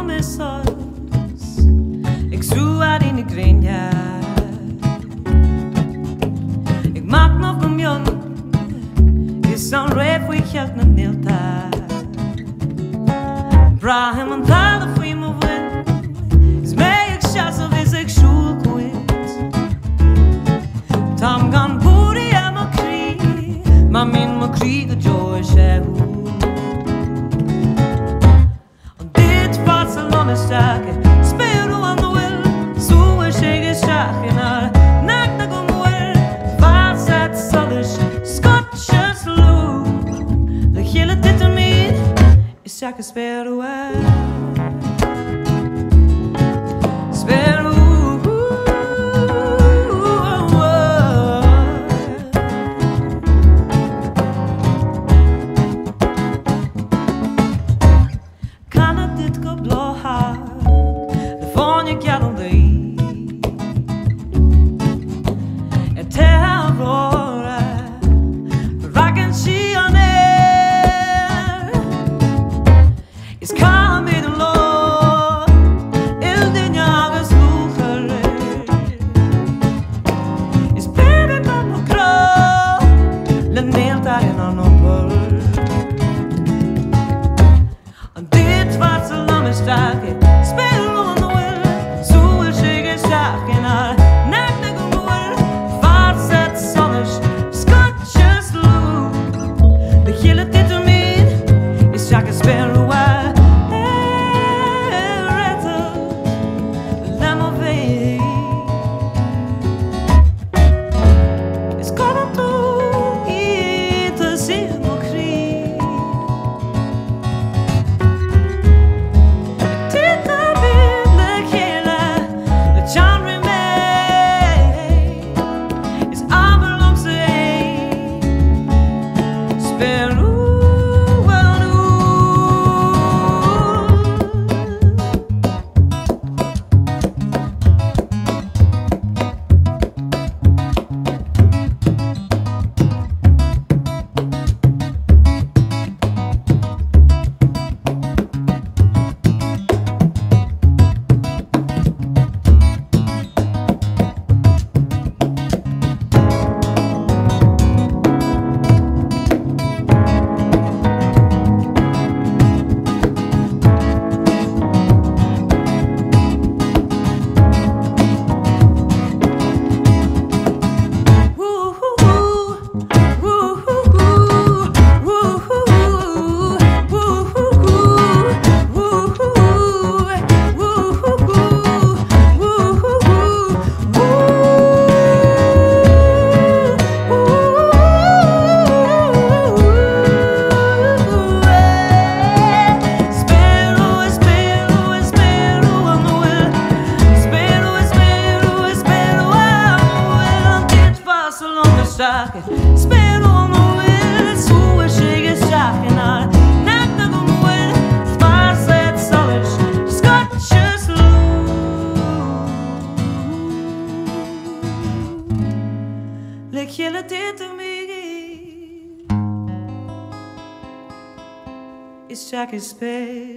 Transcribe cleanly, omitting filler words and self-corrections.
sols. Ik zoek uit in de grinja. Ik maak nog een jong. Is zo'n rap wie geld naar Milta. Brahim en talen voor je me win. Is mij ik chas of is ik schul kwijt. Tam gan boeri en me krie. Maar min me kriegen George Staken, speel aan de wil, zo is ik staken naar naakt de gomoel, waar zet zalles, Scotches loo, de hele dit te mij is zaken speel om de wil, zo is ik staken naar naakt de gomoel, waar zet zalles, Scotches loo. Leg je dit te mij, is zaken speel.